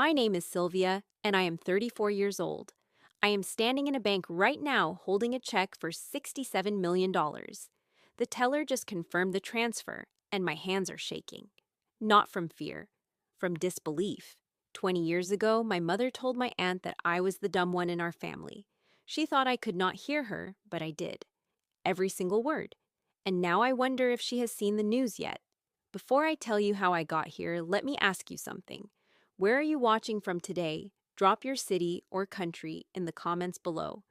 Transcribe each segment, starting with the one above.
My name is Sylvia, and I am 34 years old. I am standing in a bank right now holding a check for $67 million. dollars. The teller just confirmed the transfer, and my hands are shaking. Not from fear, from disbelief. 20 years ago, my mother told my aunt that I was the dumb one in our family. She thought I could not hear her, but I did. Every single word. And now I wonder if she has seen the news yet. Before I tell you how I got here, let me ask you something. Where are you watching from today? Drop your city or country in the comments below.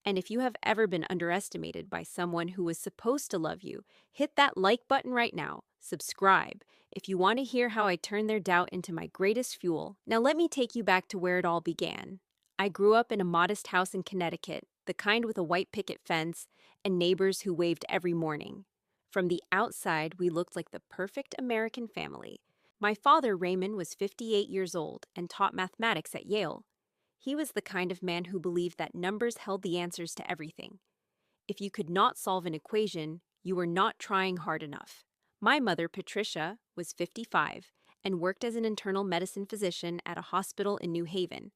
And if you have ever been underestimated by someone who was supposed to love you, hit that like button right now. Subscribe if you want to hear how I turned their doubt into my greatest fuel. Now, let me take you back to where it all began. I grew up in a modest house in Connecticut, the kind with a white picket fence and neighbors who waved every morning. From the outside, we looked like the perfect American family. My father, Raymond, was 58 years old and taught mathematics at Yale. He was the kind of man who believed that numbers held the answers to everything. If you could not solve an equation, you were not trying hard enough. My mother, Patricia, was 55 and worked as an internal medicine physician at a hospital in New Haven.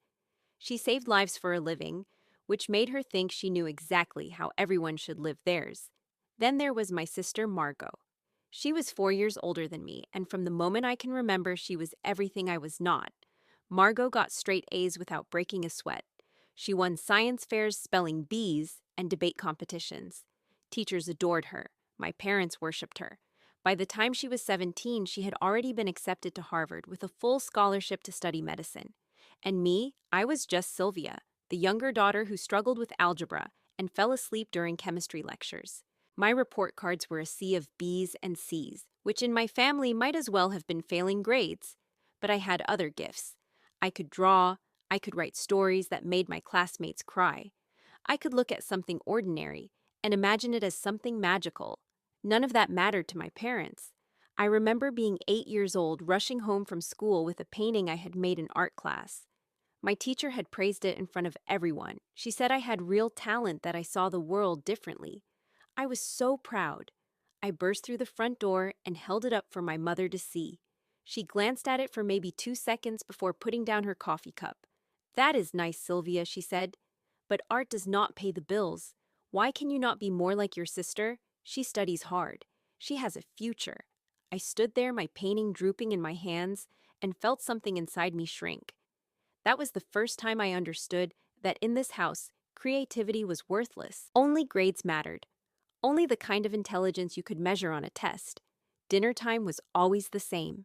She saved lives for a living, which made her think she knew exactly how everyone should live theirs. Then there was my sister, Margot. She was 4 years older than me, and from the moment I can remember, she was everything I was not. Margot got straight A's without breaking a sweat. She won science fairs, spelling bees, and debate competitions. Teachers adored her. My parents worshipped her. By the time she was 17, she had already been accepted to Harvard with a full scholarship to study medicine. And me, I was just Sylvia, the younger daughter who struggled with algebra and fell asleep during chemistry lectures. My report cards were a sea of B's and C's, which in my family might as well have been failing grades. But I had other gifts. I could draw, I could write stories that made my classmates cry. I could look at something ordinary and imagine it as something magical. None of that mattered to my parents. I remember being 8 years old, rushing home from school with a painting I had made in art class. My teacher had praised it in front of everyone. She said I had real talent, that I saw the world differently. I was so proud. I burst through the front door and held it up for my mother to see. She glanced at it for maybe 2 seconds before putting down her coffee cup. "That is nice, Sylvia," she said. "But art does not pay the bills. Why can you not be more like your sister? She studies hard. She has a future." I stood there, my painting drooping in my hands, and felt something inside me shrink. That was the first time I understood that in this house, creativity was worthless. Only grades mattered. Only the kind of intelligence you could measure on a test. Dinner time was always the same.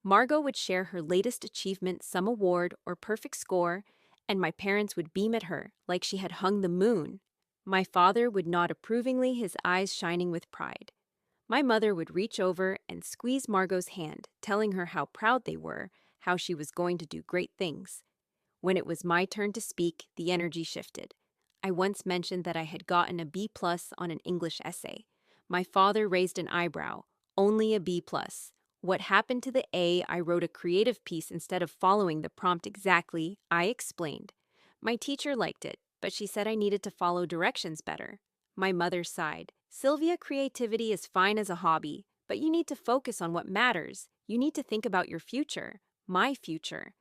Margot would share her latest achievement, some award or perfect score, and my parents would beam at her like she had hung the moon. My father would nod approvingly, his eyes shining with pride. My mother would reach over and squeeze Margot's hand, telling her how proud they were, how she was going to do great things. When it was my turn to speak, the energy shifted. I once mentioned that I had gotten a B plus on an English essay. My father raised an eyebrow. Only a B plus. What happened to the A? I wrote a creative piece instead of following the prompt exactly, I explained. My teacher liked it, but she said I needed to follow directions better. My mother sighed. "Sylvia, creativity is fine as a hobby, but you need to focus on what matters. You need to think about your future. My future."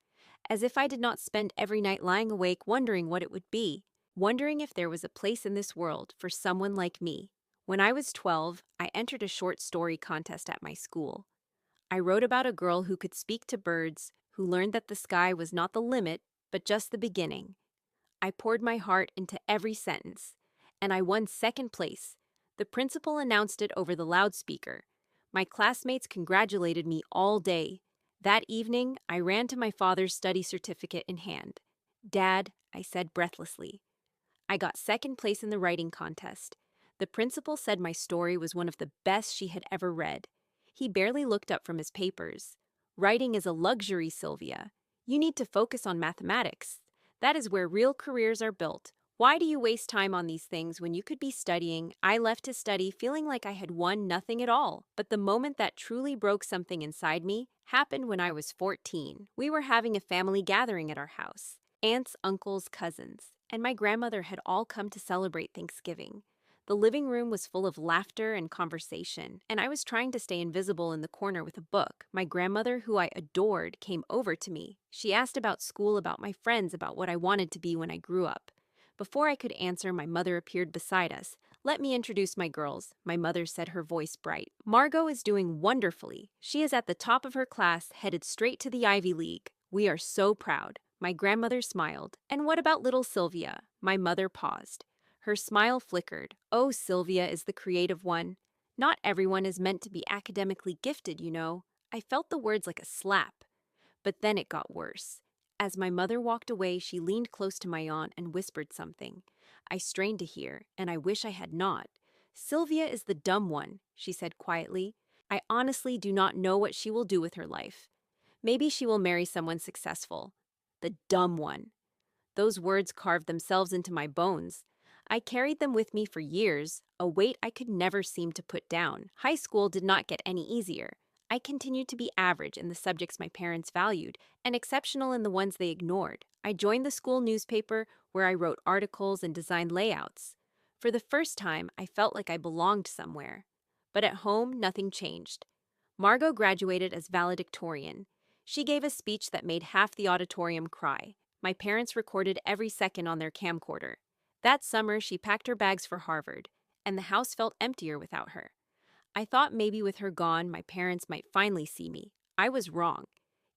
As if I did not spend every night lying awake wondering what it would be, wondering if there was a place in this world for someone like me. When I was 12, I entered a short story contest at my school. I wrote about a girl who could speak to birds, who learned that the sky was not the limit, but just the beginning. I poured my heart into every sentence, and I won second place. The principal announced it over the loudspeaker. My classmates congratulated me all day. That evening, I ran to my father's study certificate in hand. "Dad," I said breathlessly, "I got second place in the writing contest." The principal said my story was one of the best she had ever read. He barely looked up from his papers. "Writing is a luxury, Sylvia. You need to focus on mathematics. That is where real careers are built. Why do you waste time on these things when you could be studying?" I left to study feeling like I had won nothing at all. But the moment that truly broke something inside me happened when I was 14. We were having a family gathering at our house. Aunts, uncles, cousins, and my grandmother had all come to celebrate Thanksgiving. The living room was full of laughter and conversation, and I was trying to stay invisible in the corner with a book. My grandmother, who I adored, came over to me. She asked about school, about my friends, about what I wanted to be when I grew up. Before I could answer, my mother appeared beside us. "Let me introduce my girls," my mother said, her voice bright. "Margot is doing wonderfully. She is at the top of her class, headed straight to the Ivy League. We are so proud." My grandmother smiled. "And what about little Sylvia?" My mother paused. Her smile flickered. "Oh, Sylvia is the creative one. Not everyone is meant to be academically gifted, you know." I felt the words like a slap. But then it got worse. As my mother walked away, she leaned close to my aunt and whispered something. I strained to hear, and I wish I had not. "Sylvia is the dumb one," she said quietly. "I honestly do not know what she will do with her life. Maybe she will marry someone successful. The dumb one." Those words carved themselves into my bones. I carried them with me for years, a weight I could never seem to put down. High school did not get any easier. I continued to be average in the subjects my parents valued and exceptional in the ones they ignored. I joined the school newspaper, where I wrote articles and designed layouts. For the first time, I felt like I belonged somewhere. But at home, nothing changed. Margot graduated as valedictorian. She gave a speech that made half the auditorium cry. My parents recorded every second on their camcorder. That summer, she packed her bags for Harvard, and the house felt emptier without her. I thought maybe with her gone, my parents might finally see me. I was wrong.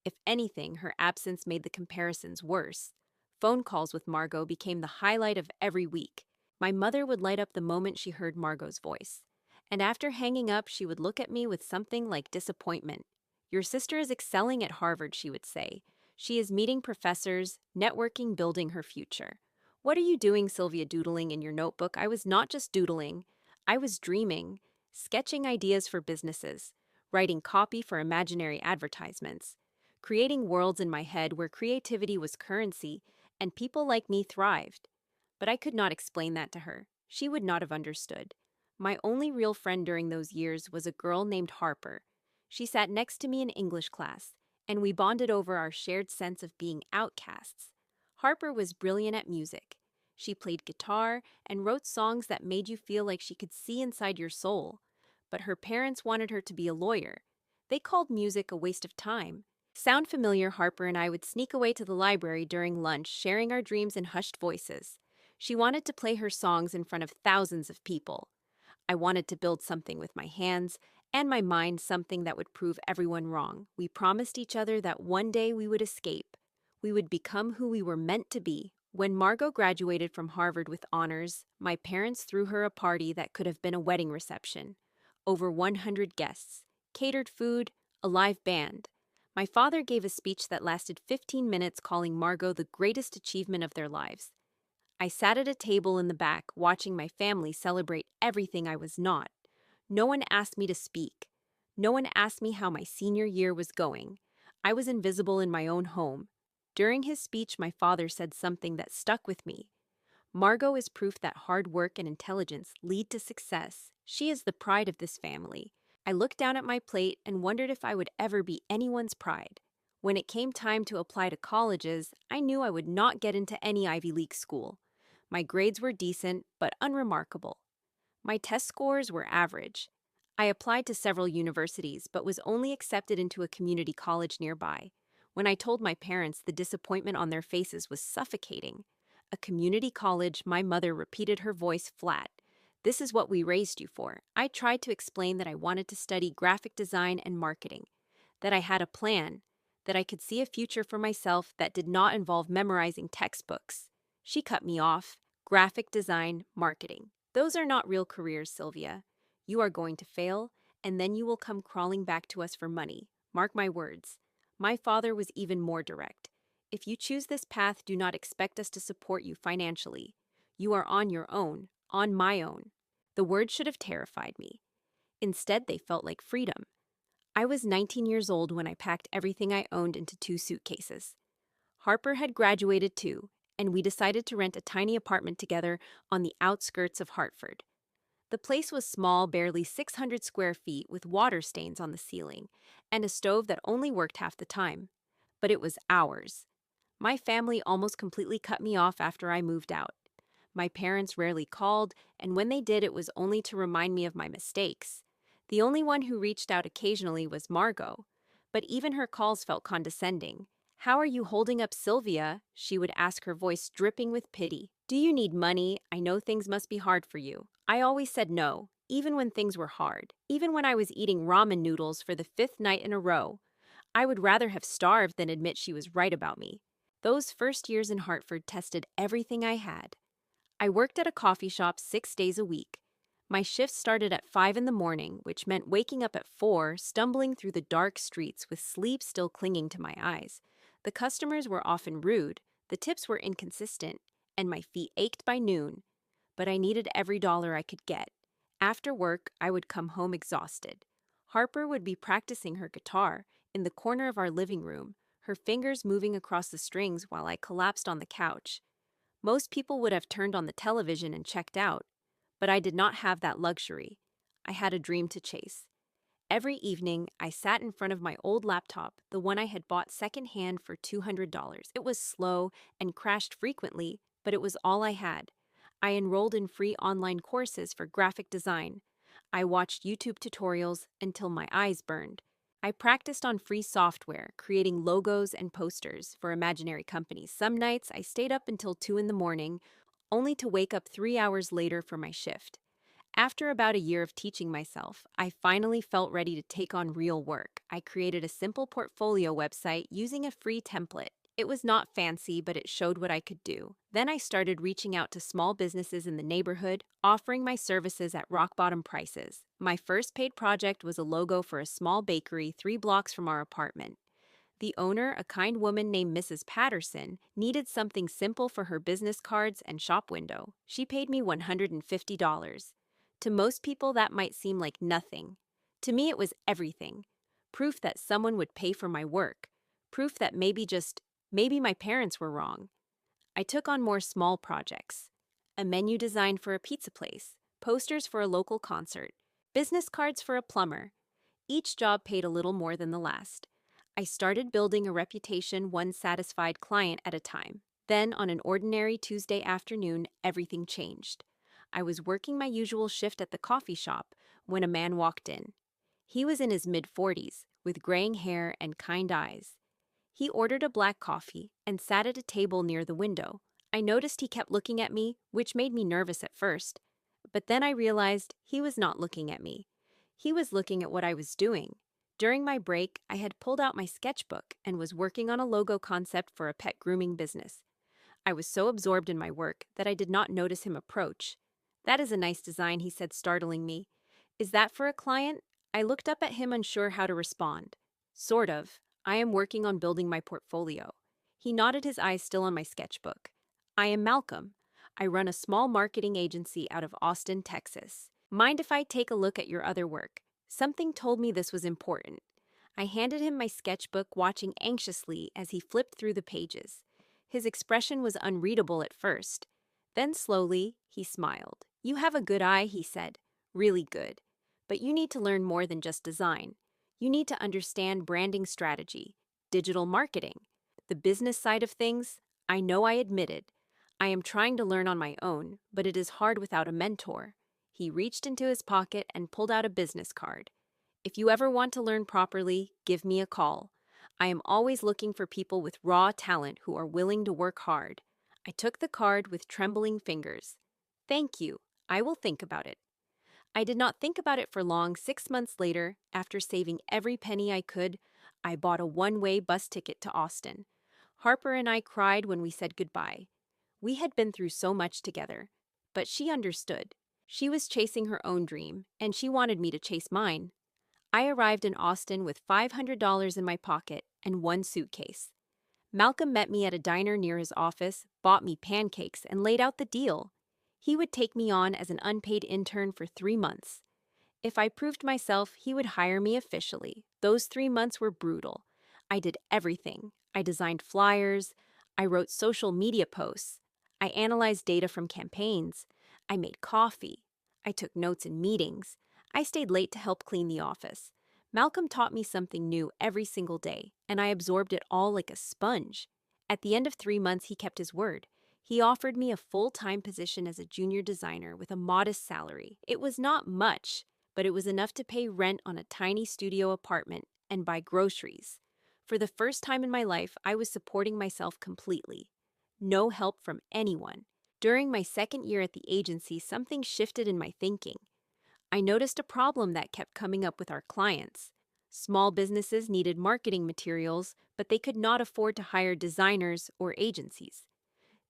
If anything, her absence made the comparisons worse. Phone calls with Margot became the highlight of every week. My mother would light up the moment she heard Margot's voice. And after hanging up, she would look at me with something like disappointment. "Your sister is excelling at Harvard," she would say. "She is meeting professors, networking, building her future." "What are you doing, Sylvia?" "Doodling in your notebook." I was not just doodling. I was dreaming, sketching ideas for businesses, writing copy for imaginary advertisements, creating worlds in my head where creativity was currency and people like me thrived. But I could not explain that to her. She would not have understood. My only real friend during those years was a girl named Harper. She sat next to me in English class, and we bonded over our shared sense of being outcasts. Harper was brilliant at music. She played guitar and wrote songs that made you feel like she could see inside your soul. But her parents wanted her to be a lawyer. They called music a waste of time. "Sound familiar?" Harper and I would sneak away to the library during lunch, sharing our dreams in hushed voices. She wanted to play her songs in front of thousands of people. I wanted to build something with my hands and my mind, something that would prove everyone wrong. We promised each other that one day we would escape. We would become who we were meant to be. When Margot graduated from Harvard with honors, my parents threw her a party that could have been a wedding reception. Over 100 guests, catered food, a live band. My father gave a speech that lasted 15 minutes, calling Margot the greatest achievement of their lives. I sat at a table in the back, watching my family celebrate everything I was not. No one asked me to speak. No one asked me how my senior year was going. I was invisible in my own home. During his speech, my father said something that stuck with me. "Margot is proof that hard work and intelligence lead to success. She is the pride of this family." I looked down at my plate and wondered if I would ever be anyone's pride. When it came time to apply to colleges, I knew I would not get into any Ivy League school. My grades were decent, but unremarkable. My test scores were average. I applied to several universities, but was only accepted into a community college nearby. When I told my parents, the disappointment on their faces was suffocating. "A community college," my mother repeated, her voice flat. "This is what we raised you for." I tried to explain that I wanted to study graphic design and marketing, that I had a plan, that I could see a future for myself that did not involve memorizing textbooks. She cut me off. "Graphic design, marketing. Those are not real careers, Sylvia. You are going to fail, and then you will come crawling back to us for money. Mark my words." My father was even more direct. "If you choose this path, do not expect us to support you financially. You are on your own, on my own." The words should have terrified me. Instead, they felt like freedom. I was 19 years old when I packed everything I owned into 2 suitcases. Harper had graduated too, and we decided to rent a tiny apartment together on the outskirts of Hartford. The place was small, barely 600 square feet, with water stains on the ceiling and a stove that only worked half the time. But it was ours. My family almost completely cut me off after I moved out. My parents rarely called, and when they did, it was only to remind me of my mistakes. The only one who reached out occasionally was Margot, but even her calls felt condescending. "How are you holding up, Sylvia?" she would ask, her voice dripping with pity. "Do you need money? I know things must be hard for you." I always said no, even when things were hard. Even when I was eating ramen noodles for the fifth night in a row, I would rather have starved than admit she was right about me. Those first years in Hartford tested everything I had. I worked at a coffee shop 6 days a week. My shifts started at 5 in the morning, which meant waking up at 4, stumbling through the dark streets with sleep still clinging to my eyes. The customers were often rude, the tips were inconsistent, and my feet ached by noon. But I needed every dollar I could get. After work, I would come home exhausted. Harper would be practicing her guitar in the corner of our living room, her fingers moving across the strings while I collapsed on the couch. Most people would have turned on the television and checked out, but I did not have that luxury. I had a dream to chase. Every evening, I sat in front of my old laptop, the one I had bought secondhand for $200. It was slow and crashed frequently, but it was all I had. I enrolled in free online courses for graphic design. I watched YouTube tutorials until my eyes burned. I practiced on free software, creating logos and posters for imaginary companies. Some nights, I stayed up until 2 in the morning, only to wake up 3 hours later for my shift. After about a year of teaching myself, I finally felt ready to take on real work. I created a simple portfolio website using a free template. It was not fancy, but it showed what I could do. Then I started reaching out to small businesses in the neighborhood, offering my services at rock-bottom prices. My first paid project was a logo for a small bakery 3 blocks from our apartment. The owner, a kind woman named Mrs. Patterson, needed something simple for her business cards and shop window. She paid me $150. To most people, that might seem like nothing. To me, it was everything. Proof that someone would pay for my work. Proof that maybe my parents were wrong. I took on more small projects. A menu design for a pizza place, posters for a local concert, business cards for a plumber. Each job paid a little more than the last. I started building a reputation one satisfied client at a time. Then, on an ordinary Tuesday afternoon, everything changed. I was working my usual shift at the coffee shop when a man walked in. He was in his mid-40s, with graying hair and kind eyes. He ordered a black coffee and sat at a table near the window. I noticed he kept looking at me, which made me nervous at first. But then I realized he was not looking at me. He was looking at what I was doing. During my break, I had pulled out my sketchbook and was working on a logo concept for a pet grooming business. I was so absorbed in my work that I did not notice him approach. "That is a nice design," he said, startling me. "Is that for a client?" I looked up at him, unsure how to respond. "Sort of. I am working on building my portfolio." He nodded, his eyes still on my sketchbook. "I am Malcolm. I run a small marketing agency out of Austin, Texas. Mind if I take a look at your other work?" Something told me this was important. I handed him my sketchbook, watching anxiously as he flipped through the pages. His expression was unreadable at first. Then slowly, he smiled. "You have a good eye," he said. "Really good. But you need to learn more than just design. You need to understand branding strategy, digital marketing, the business side of things." I know, I admitted. I am trying to learn on my own, but it is hard without a mentor. He reached into his pocket and pulled out a business card. "If you ever want to learn properly, give me a call. I am always looking for people with raw talent who are willing to work hard." I took the card with trembling fingers. "Thank you. I will think about it." I did not think about it for long. 6 months later, after saving every penny I could, I bought a one-way bus ticket to Austin. Harper and I cried when we said goodbye. We had been through so much together, but she understood. She was chasing her own dream, and she wanted me to chase mine. I arrived in Austin with $500 in my pocket and one suitcase. Malcolm met me at a diner near his office, bought me pancakes, and laid out the deal. He would take me on as an unpaid intern for 3 months. If I proved myself, he would hire me officially. Those 3 months were brutal. I did everything. I designed flyers. I wrote social media posts. I analyzed data from campaigns. I made coffee. I took notes in meetings. I stayed late to help clean the office. Malcolm taught me something new every single day, and I absorbed it all like a sponge. At the end of 3 months, he kept his word. He offered me a full-time position as a junior designer with a modest salary. It was not much, but it was enough to pay rent on a tiny studio apartment and buy groceries. For the first time in my life, I was supporting myself completely. No help from anyone. During my second year at the agency, something shifted in my thinking. I noticed a problem that kept coming up with our clients. Small businesses needed marketing materials, but they could not afford to hire designers or agencies.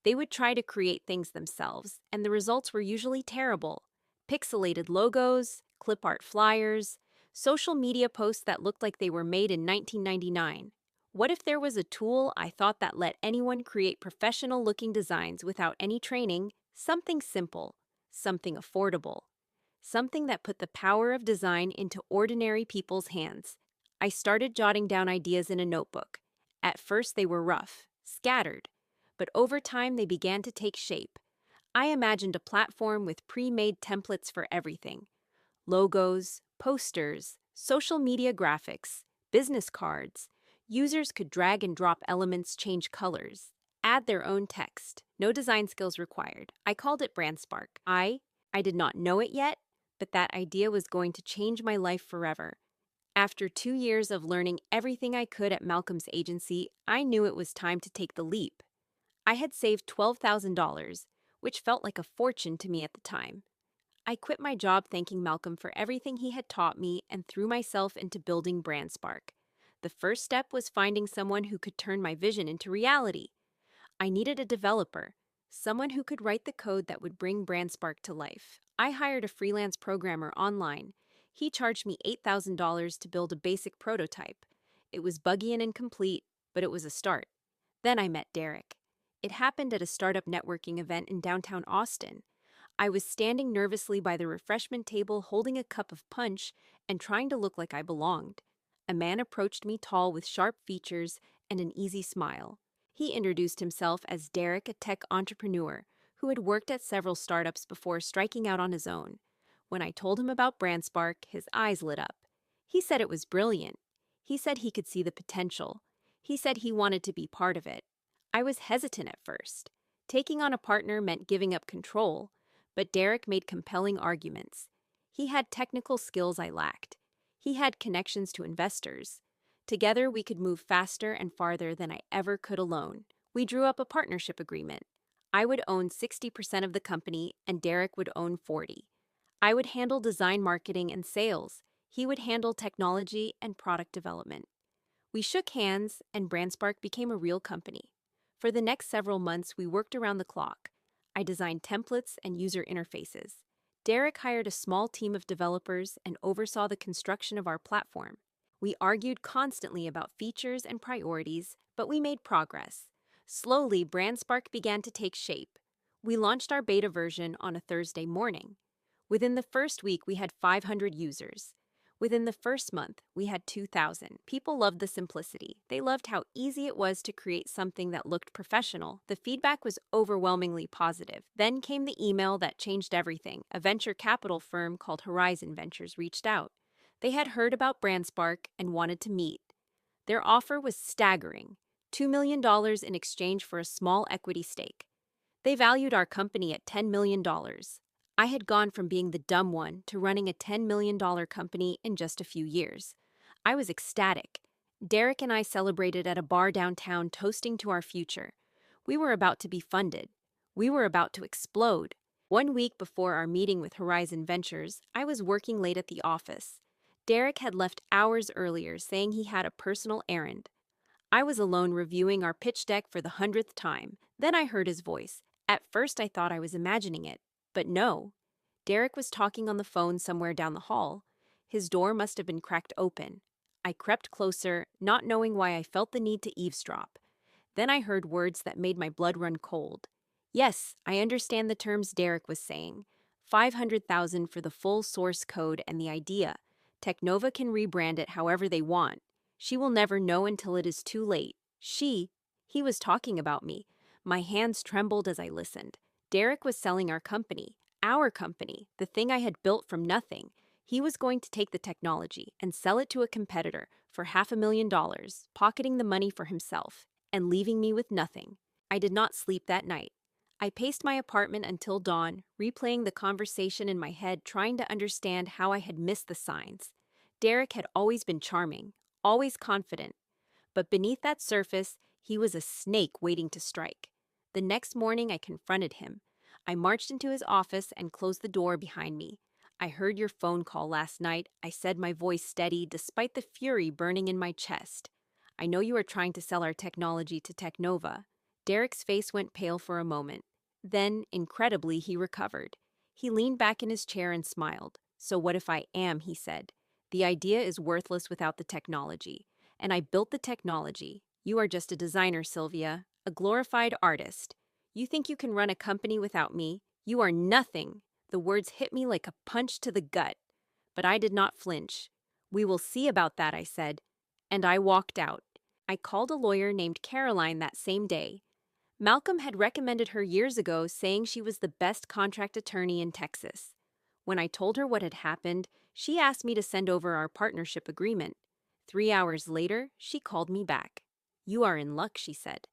They would try to create things themselves, and the results were usually terrible. Pixelated logos, clip art flyers, social media posts that looked like they were made in 1999. What if there was a tool I thought that let anyone create professional looking designs without any training? Something simple, something affordable, something that put the power of design into ordinary people's hands. I started jotting down ideas in a notebook. At first, they were rough, scattered, but over time they began to take shape. I imagined a platform with pre-made templates for everything: logos, posters, social media graphics, business cards. Users could drag and drop elements, change colors, add their own text. No design skills required. I called it BrandSpark. I did not know it yet, but that idea was going to change my life forever. After 2 years of learning everything I could at Malcolm's agency, I knew it was time to take the leap. I had saved $12,000, which felt like a fortune to me at the time. I quit my job thanking Malcolm for everything he had taught me and threw myself into building BrandSpark. The first step was finding someone who could turn my vision into reality. I needed a developer, someone who could write the code that would bring BrandSpark to life. I hired a freelance programmer online. He charged me $8,000 to build a basic prototype. It was buggy and incomplete, but it was a start. Then I met Derek. It happened at a startup networking event in downtown Austin. I was standing nervously by the refreshment table holding a cup of punch and trying to look like I belonged. A man approached me, tall with sharp features and an easy smile. He introduced himself as Derek, a tech entrepreneur who had worked at several startups before striking out on his own. When I told him about BrandSpark, his eyes lit up. He said it was brilliant. He said he could see the potential. He said he wanted to be part of it. I was hesitant at first. Taking on a partner meant giving up control, but Derek made compelling arguments. He had technical skills I lacked. He had connections to investors. Together, we could move faster and farther than I ever could alone. We drew up a partnership agreement. I would own 60% of the company, and Derek would own 40%. I would handle design, marketing, and sales. He would handle technology and product development. We shook hands, and BrandSpark became a real company. For the next several months, we worked around the clock. I designed templates and user interfaces. Derek hired a small team of developers and oversaw the construction of our platform. We argued constantly about features and priorities, but we made progress. Slowly, BrandSpark began to take shape. We launched our beta version on a Thursday morning. Within the first week, we had 500 users. Within the first month, we had 2,000. People loved the simplicity. They loved how easy it was to create something that looked professional. The feedback was overwhelmingly positive. Then came the email that changed everything. A venture capital firm called Horizon Ventures reached out. They had heard about BrandSpark and wanted to meet. Their offer was staggering: $2 million in exchange for a small equity stake. They valued our company at $10 million. I had gone from being the dumb one to running a $10 million company in just a few years. I was ecstatic. Derek and I celebrated at a bar downtown, toasting to our future. We were about to be funded. We were about to explode. 1 week before our meeting with Horizon Ventures, I was working late at the office. Derek had left hours earlier, saying he had a personal errand. I was alone reviewing our pitch deck for the 100th time. Then I heard his voice. At first, I thought I was imagining it. But no. Derek was talking on the phone somewhere down the hall. His door must have been cracked open. I crept closer, not knowing why I felt the need to eavesdrop. Then I heard words that made my blood run cold. Yes, I understand the terms Derek was saying. $500,000 for the full source code and the idea. Technova can rebrand it however they want. She will never know until it is too late. He was talking about me. My hands trembled as I listened. Derek was selling our company, the thing I had built from nothing. He was going to take the technology and sell it to a competitor for $500,000, pocketing the money for himself and leaving me with nothing. I did not sleep that night. I paced my apartment until dawn, replaying the conversation in my head, trying to understand how I had missed the signs. Derek had always been charming, always confident, but beneath that surface, he was a snake waiting to strike. The next morning, I confronted him. I marched into his office and closed the door behind me. I heard your phone call last night, I said, my voice steady despite the fury burning in my chest. I know you are trying to sell our technology to Technova. Derek's face went pale for a moment. Then, incredibly, he recovered. He leaned back in his chair and smiled. So what if I am, he said. The idea is worthless without the technology. And I built the technology. You are just a designer, Sylvia, a glorified artist. You think you can run a company without me? You are nothing. The words hit me like a punch to the gut. But I did not flinch. We will see about that, I said. And I walked out. I called a lawyer named Caroline that same day. Malcolm had recommended her years ago, saying she was the best contract attorney in Texas. When I told her what had happened, she asked me to send over our partnership agreement. 3 hours later, she called me back. You are in luck, she said.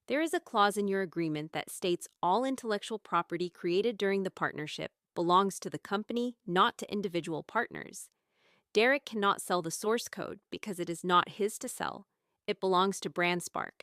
There is a clause in your agreement that states all intellectual property created during the partnership belongs to the company, not to individual partners. Derek cannot sell the source code because it is not his to sell. It belongs to BrandSpark.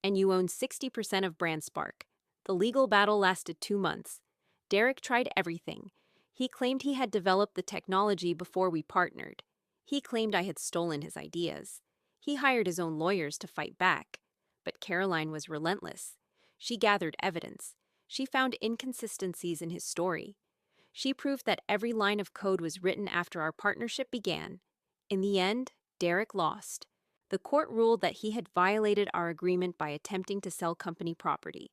And you own 60% of BrandSpark. The legal battle lasted 2 months. Derek tried everything. He claimed he had developed the technology before we partnered. He claimed I had stolen his ideas. He hired his own lawyers to fight back. But Caroline was relentless. She gathered evidence. She found inconsistencies in his story. She proved that every line of code was written after our partnership began. In the end, Derek lost. The court ruled that he had violated our agreement by attempting to sell company property.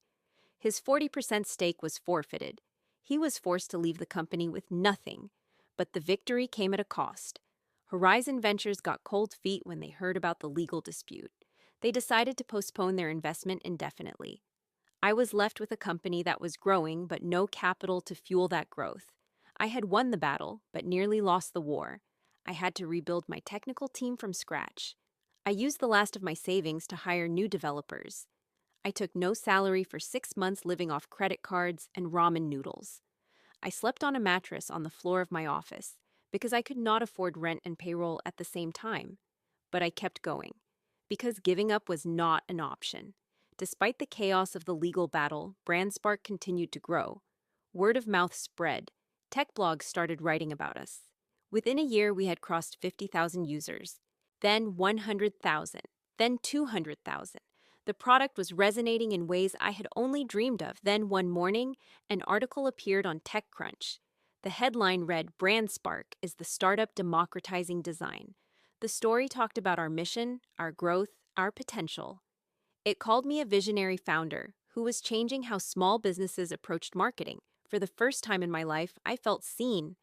His 40% stake was forfeited. He was forced to leave the company with nothing. But the victory came at a cost. Horizon Ventures got cold feet when they heard about the legal dispute. They decided to postpone their investment indefinitely. I was left with a company that was growing but no capital to fuel that growth. I had won the battle but nearly lost the war. I had to rebuild my technical team from scratch. I used the last of my savings to hire new developers. I took no salary for 6 months, living off credit cards and ramen noodles. I slept on a mattress on the floor of my office because I could not afford rent and payroll at the same time. But I kept going because giving up was not an option. Despite the chaos of the legal battle, BrandSpark continued to grow. Word of mouth spread. Tech blogs started writing about us. Within a year, we had crossed 50,000 users, then 100,000, then 200,000. The product was resonating in ways I had only dreamed of. Then one morning, an article appeared on TechCrunch. The headline read, BrandSpark is the startup democratizing design. The story talked about our mission, our growth, our potential. It called me a visionary founder who was changing how small businesses approached marketing. For the first time in my life, I felt seen.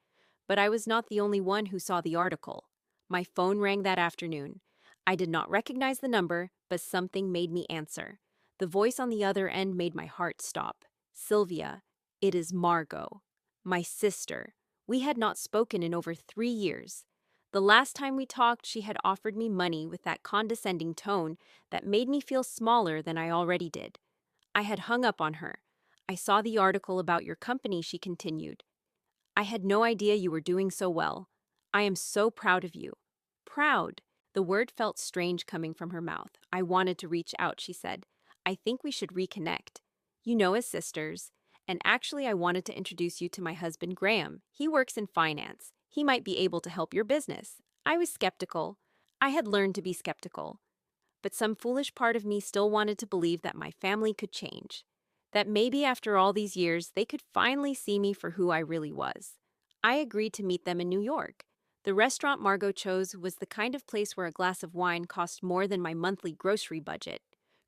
But I was not the only one who saw the article. My phone rang that afternoon. I did not recognize the number, but something made me answer. The voice on the other end made my heart stop. Sylvia, it is Margot, my sister. We had not spoken in over 3 years. The last time we talked, she had offered me money with that condescending tone that made me feel smaller than I already did. I had hung up on her. I saw the article about your company, she continued. I had no idea you were doing so well. I am so proud of you. Proud. The word felt strange coming from her mouth. I wanted to reach out, she said. I think we should reconnect. You know, as sisters. And actually, I wanted to introduce you to my husband, Graham. He works in finance. He might be able to help your business. I was skeptical. I had learned to be skeptical. But some foolish part of me still wanted to believe that my family could change. That maybe after all these years, they could finally see me for who I really was. I agreed to meet them in New York. The restaurant Margot chose was the kind of place where a glass of wine cost more than my monthly grocery budget.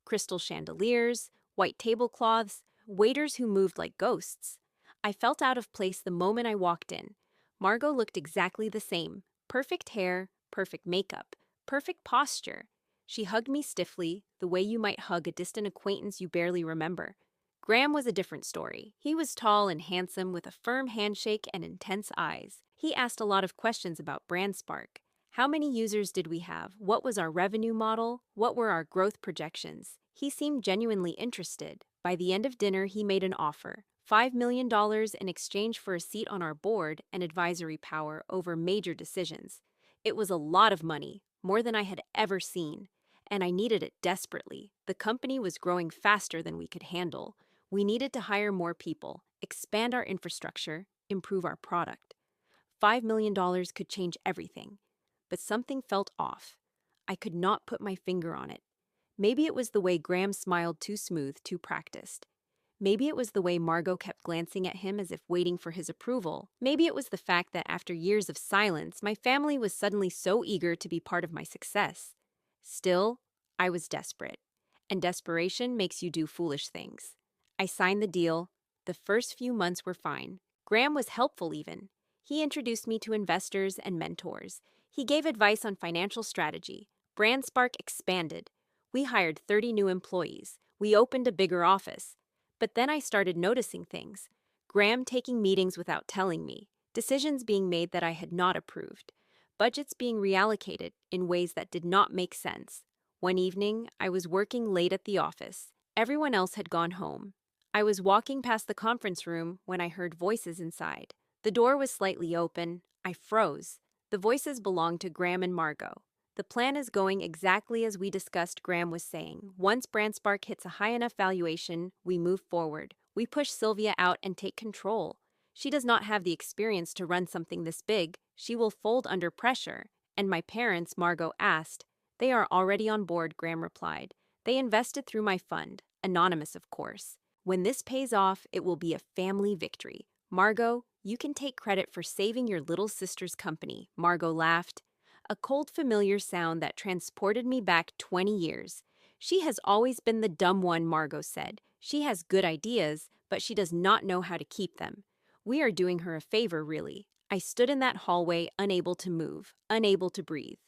Crystal chandeliers, white tablecloths, waiters who moved like ghosts. I felt out of place the moment I walked in. Margot looked exactly the same. Perfect hair, perfect makeup, perfect posture. She hugged me stiffly, the way you might hug a distant acquaintance you barely remember. Graham was a different story. He was tall and handsome with a firm handshake and intense eyes. He asked a lot of questions about BrandSpark. How many users did we have? What was our revenue model? What were our growth projections? He seemed genuinely interested, By the end of dinner, he made an offer, $5 million in exchange for a seat on our board and advisory power over major decisions. It was a lot of money, more than I had ever seen, and I needed it desperately. The company was growing faster than we could handle. We needed to hire more people, expand our infrastructure, improve our product. $5 million could change everything. But something felt off. I could not put my finger on it. Maybe it was the way Graham smiled too smooth, too practiced. Maybe it was the way Margot kept glancing at him as if waiting for his approval. Maybe it was the fact that after years of silence, my family was suddenly so eager to be part of my success. Still, I was desperate. And desperation makes you do foolish things. I signed the deal. The first few months were fine. Graham was helpful even. He introduced me to investors and mentors. He gave advice on financial strategy. BrandSpark expanded. We hired 30 new employees. We opened a bigger office. But then I started noticing things. Graham taking meetings without telling me. Decisions being made that I had not approved. Budgets being reallocated in ways that did not make sense. One evening, I was working late at the office. Everyone else had gone home. I was walking past the conference room when I heard voices inside. The door was slightly open. I froze. The voices belonged to Graham and Margot. The plan is going exactly as we discussed, Graham was saying. Once BrandSpark hits a high enough valuation, we move forward. We push Sylvia out and take control. She does not have the experience to run something this big. She will fold under pressure. And my parents, Margot asked. They are already on board, Graham replied. They invested through my fund, anonymous of course. When this pays off, it will be a family victory. Margot, you can take credit for saving your little sister's company, Margot laughed. A cold, familiar sound that transported me back 20 years. She has always been the dumb one, Margot said. She has good ideas, but she does not know how to keep them. We are doing her a favor, really. I stood in that hallway, unable to move, unable to breathe.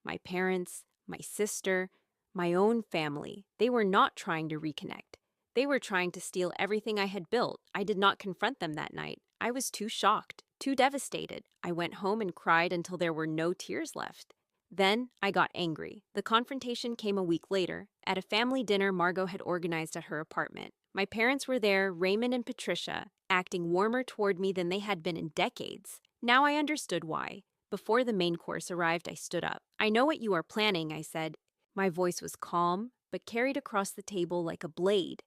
My parents, my sister, my own family, they were not trying to reconnect. They were trying to steal everything I had built. I did not confront them that night. I was too shocked, too devastated. I went home and cried until there were no tears left. Then I got angry. The confrontation came a week later, at a family dinner Margot had organized at her apartment. My parents were there, Raymond and Patricia, acting warmer toward me than they had been in decades. Now I understood why. Before the main course arrived, I stood up. I know what you are planning, I said. My voice was calm, but carried across the table like a blade.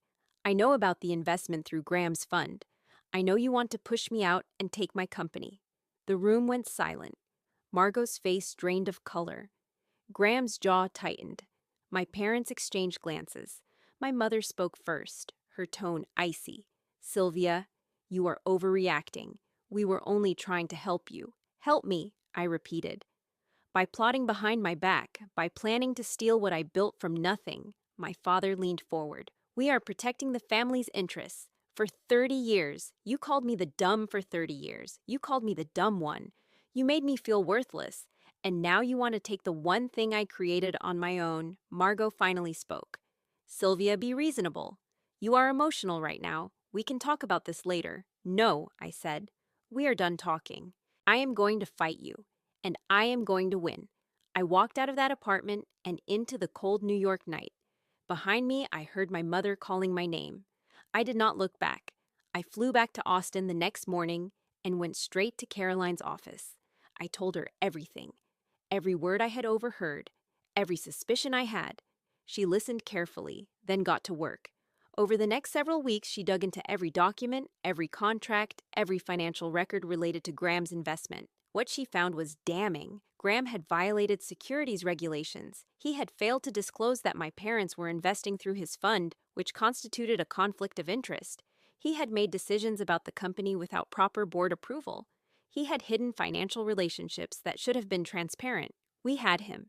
I know about the investment through Graham's fund. I know you want to push me out and take my company. The room went silent. Margot's face drained of color. Graham's jaw tightened. My parents exchanged glances. My mother spoke first, her tone icy. Sylvia, you are overreacting. We were only trying to help you. Help me, I repeated. By plotting behind my back, by planning to steal what I built from nothing, my father leaned forward. We are protecting the family's interests. For 30 years, you called me the dumb for 30 years. You called me the dumb one. You made me feel worthless. And now you want to take the one thing I created on my own. Margot finally spoke. Sylvia, be reasonable. You are emotional right now. We can talk about this later. No, I said. We are done talking. I am going to fight you. And I am going to win. I walked out of that apartment and into the cold New York night. Behind me, I heard my mother calling my name. I did not look back. I flew back to Austin the next morning and went straight to Caroline's office. I told her everything. Every word I had overheard. Every suspicion I had. She listened carefully, then got to work. Over the next several weeks, she dug into every document, every contract, every financial record related to Graham's investment. What she found was damning. Graham had violated securities regulations. He had failed to disclose that my parents were investing through his fund, which constituted a conflict of interest. He had made decisions about the company without proper board approval. He had hidden financial relationships that should have been transparent. We had him.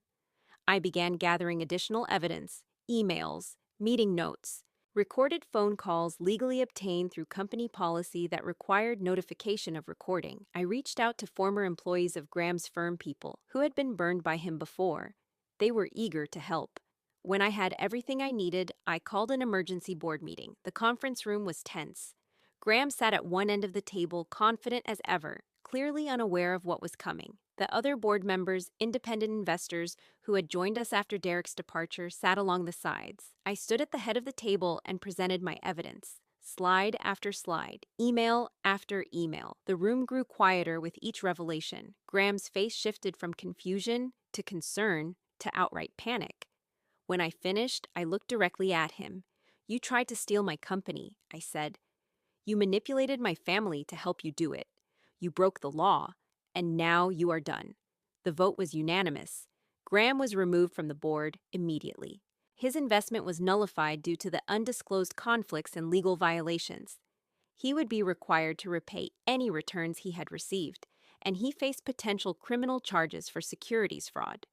I began gathering additional evidence, emails, meeting notes, recorded phone calls legally obtained through company policy that required notification of recording. I reached out to former employees of Graham's firm, people who had been burned by him before. They were eager to help. When I had everything I needed, I called an emergency board meeting. The conference room was tense. Graham sat at one end of the table, confident as ever, clearly unaware of what was coming. The other board members, independent investors who had joined us after Derek's departure, sat along the sides. I stood at the head of the table and presented my evidence. Slide after slide, email after email. The room grew quieter with each revelation. Graham's face shifted from confusion to concern to outright panic. When I finished, I looked directly at him. "You tried to steal my company," I said. "You manipulated my family to help you do it. You broke the law, and now you are done." The vote was unanimous. Graham was removed from the board immediately. His investment was nullified due to the undisclosed conflicts and legal violations. He would be required to repay any returns he had received, and he faced potential criminal charges for securities fraud.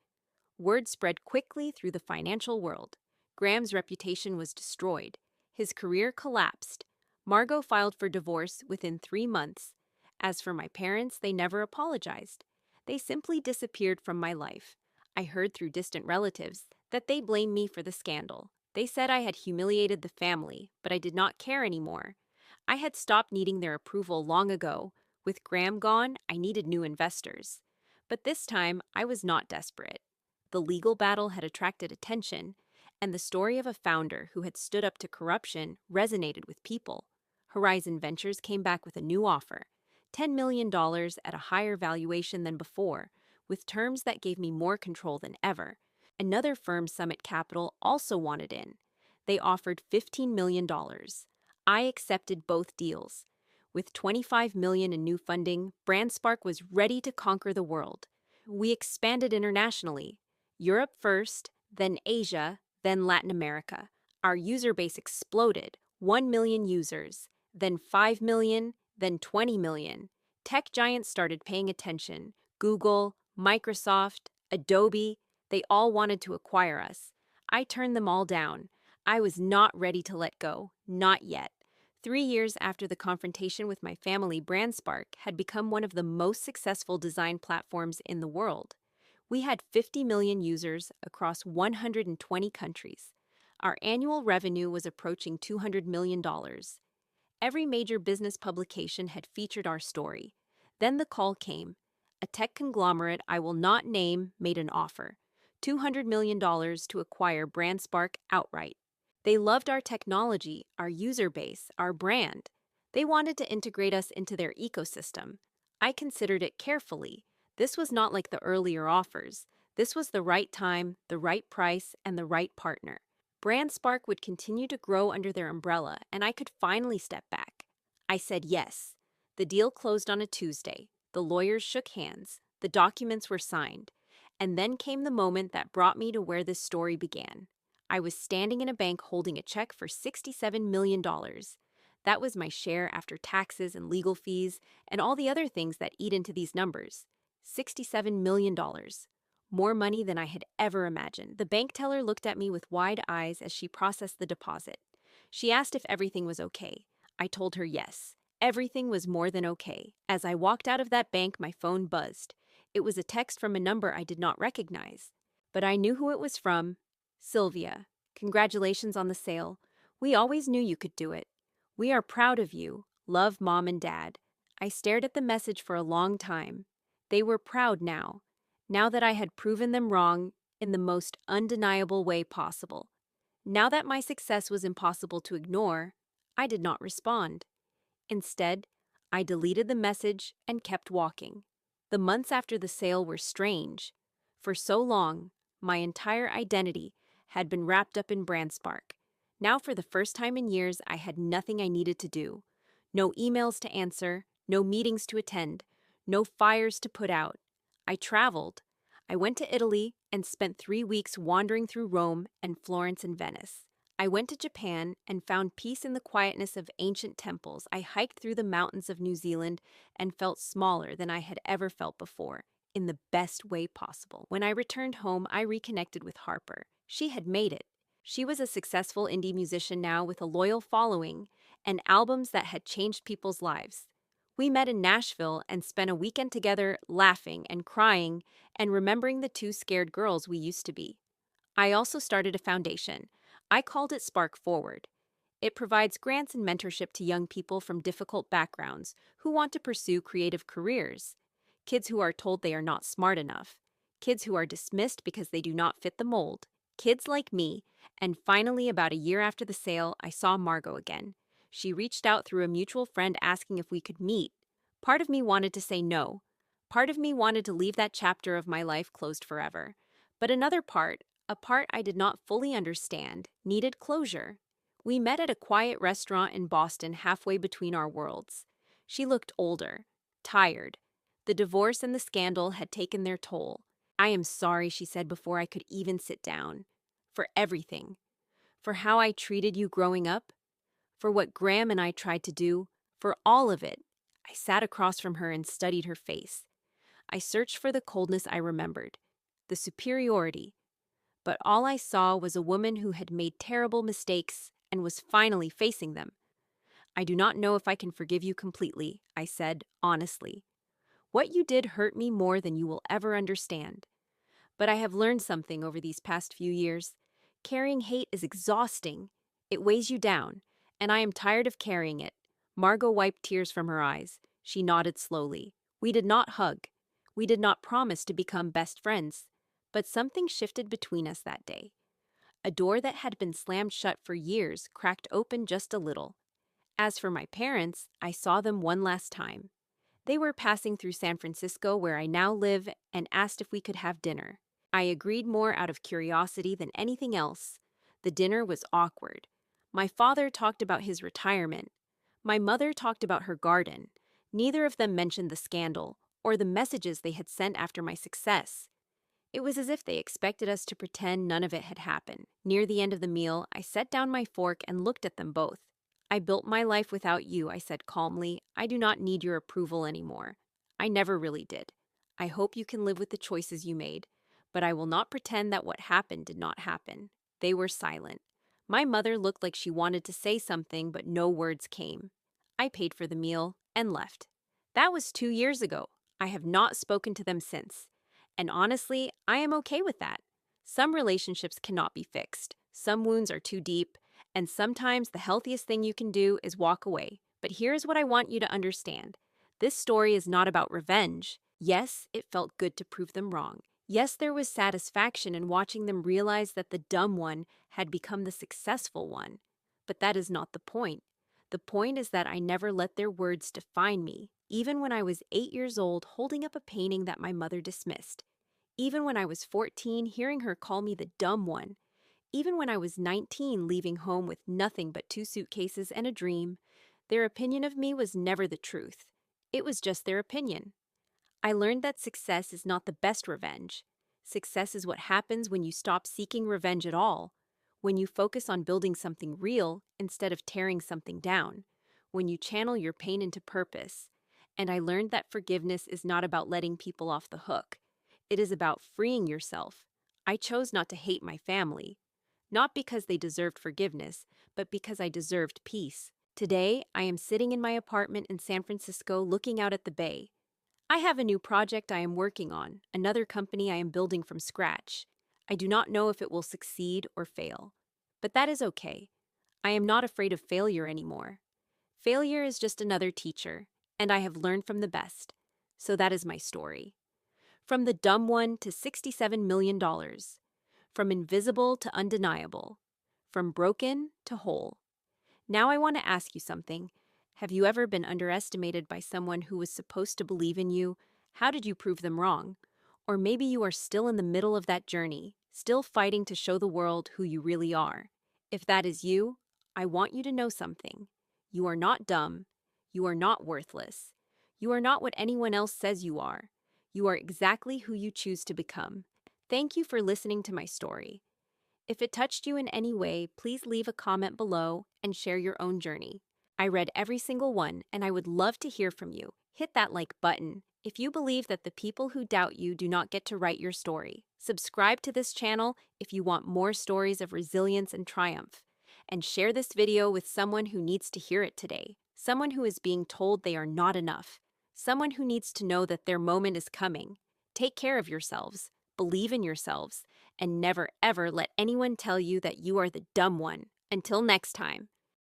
Word spread quickly through the financial world. Graham's reputation was destroyed. His career collapsed. Margot filed for divorce within 3 months. As for my parents, they never apologized. They simply disappeared from my life. I heard through distant relatives that they blamed me for the scandal. They said I had humiliated the family, but I did not care anymore. I had stopped needing their approval long ago. With Graham gone, I needed new investors. But this time, I was not desperate. The legal battle had attracted attention, and the story of a founder who had stood up to corruption resonated with people. Horizon Ventures came back with a new offer, $10 million at a higher valuation than before, with terms that gave me more control than ever. Another firm, Summit Capital, also wanted in. They offered $15 million. I accepted both deals. With $25 million in new funding, BrandSpark was ready to conquer the world. We expanded internationally. Europe first, then Asia, then Latin America. Our user base exploded, 1 million users, then 5 million, then 20 million. Tech giants started paying attention. Google, Microsoft, Adobe, they all wanted to acquire us. I turned them all down. I was not ready to let go, not yet. 3 years after the confrontation with my family, BrandSpark had become one of the most successful design platforms in the world. We had 50 million users across 120 countries. Our annual revenue was approaching $200 million. Every major business publication had featured our story. Then the call came. A tech conglomerate I will not name made an offer, $200 million to acquire BrandSpark outright. They loved our technology, our user base, our brand. They wanted to integrate us into their ecosystem. I considered it carefully. This was not like the earlier offers. This was the right time, the right price, and the right partner. BrandSpark would continue to grow under their umbrella, and I could finally step back. I said yes. The deal closed on a Tuesday. The lawyers shook hands. The documents were signed. And then came the moment that brought me to where this story began. I was standing in a bank holding a check for $67 million. That was my share after taxes and legal fees and all the other things that eat into these numbers. $67 million. More money than I had ever imagined. The bank teller looked at me with wide eyes as she processed the deposit. She asked if everything was okay. I told her yes. Everything was more than okay. As I walked out of that bank, my phone buzzed. It was a text from a number I did not recognize. But I knew who it was from. "Sylvia, congratulations on the sale. We always knew you could do it. We are proud of you. Love, Mom and Dad." I stared at the message for a long time. They were proud now that I had proven them wrong in the most undeniable way possible. Now that my success was impossible to ignore, I did not respond. Instead, I deleted the message and kept walking. The months after the sale were strange. For so long, my entire identity had been wrapped up in BrandSpark. Now, for the first time in years, I had nothing I needed to do. No emails to answer, no meetings to attend, no fires to put out. I traveled. I went to Italy and spent 3 weeks wandering through Rome and Florence and Venice. I went to Japan and found peace in the quietness of ancient temples. I hiked through the mountains of New Zealand and felt smaller than I had ever felt before, in the best way possible. When I returned home, I reconnected with Harper. She had made it. She was a successful indie musician now with a loyal following and albums that had changed people's lives. We met in Nashville and spent a weekend together laughing and crying and remembering the 2 scared girls we used to be. I also started a foundation. I called it Spark Forward. It provides grants and mentorship to young people from difficult backgrounds who want to pursue creative careers. kids who are told they are not smart enough, kids who are dismissed because they do not fit the mold, kids like me. And finally, about a year after the sale, I saw Margot again. She reached out through a mutual friend asking if we could meet. Part of me wanted to say no. Part of me wanted to leave that chapter of my life closed forever. But another part, a part I did not fully understand, needed closure. We met at a quiet restaurant in Boston halfway between our worlds. She looked older, tired. The divorce and the scandal had taken their toll. I am sorry, she said before I could even sit down. For everything. For how I treated you growing up. For what Graham and I tried to do. For all of it. I sat across from her and studied her face. I searched for the coldness I remembered, the superiority. But all I saw was a woman who had made terrible mistakes and was finally facing them. I do not know if I can forgive you completely, I said, honestly. What you did hurt me more than you will ever understand. But I have learned something over these past few years. Carrying hate is exhausting. It weighs you down, and I am tired of carrying it. Margot wiped tears from her eyes. She nodded slowly. We did not hug. We did not promise to become best friends. But something shifted between us that day. A door that had been slammed shut for years cracked open just a little. As for my parents, I saw them one last time. They were passing through San Francisco, where I now live, and asked if we could have dinner. I agreed more out of curiosity than anything else. The dinner was awkward. My father talked about his retirement. My mother talked about her garden. Neither of them mentioned the scandal or the messages they had sent after my success. It was as if they expected us to pretend none of it had happened. Near the end of the meal, I set down my fork and looked at them both. I built my life without you, I said calmly. I do not need your approval anymore. I never really did. I hope you can live with the choices you made. But I will not pretend that what happened did not happen. They were silent. My mother looked like she wanted to say something, but no words came. I paid for the meal and left. That was 2 years ago. I have not spoken to them since. And honestly, I am okay with that. Some relationships cannot be fixed. Some wounds are too deep. And sometimes the healthiest thing you can do is walk away. But here's what I want you to understand. This story is not about revenge. Yes, it felt good to prove them wrong. Yes, there was satisfaction in watching them realize that the dumb one had become the successful one. But that is not the point. The point is that I never let their words define me, even when I was 8 years old holding up a painting that my mother dismissed. Even when I was 14 hearing her call me the dumb one. Even when I was 19 leaving home with nothing but 2 suitcases and a dream. Their opinion of me was never the truth. It was just their opinion. I learned that success is not the best revenge. Success is what happens when you stop seeking revenge at all, when you focus on building something real instead of tearing something down, when you channel your pain into purpose. And I learned that forgiveness is not about letting people off the hook. It is about freeing yourself. I chose not to hate my family, not because they deserved forgiveness, but because I deserved peace. Today, I am sitting in my apartment in San Francisco looking out at the bay. I have a new project I am working on, another company I am building from scratch. I do not know if it will succeed or fail. But that is okay. I am not afraid of failure anymore. Failure is just another teacher, and I have learned from the best. So that is my story. From the dumb one to $67 million. From invisible to undeniable. From broken to whole. Now I want to ask you something. Have you ever been underestimated by someone who was supposed to believe in you? How did you prove them wrong? Or maybe you are still in the middle of that journey, still fighting to show the world who you really are. If that is you, I want you to know something. You are not dumb. You are not worthless. You are not what anyone else says you are. You are exactly who you choose to become. Thank you for listening to my story. If it touched you in any way, please leave a comment below and share your own journey. I read every single one, and I would love to hear from you. Hit that like button if you believe that the people who doubt you do not get to write your story. Subscribe to this channel if you want more stories of resilience and triumph. And share this video with someone who needs to hear it today. Someone who is being told they are not enough. Someone who needs to know that their moment is coming. Take care of yourselves, believe in yourselves, and never ever let anyone tell you that you are the dumb one. Until next time.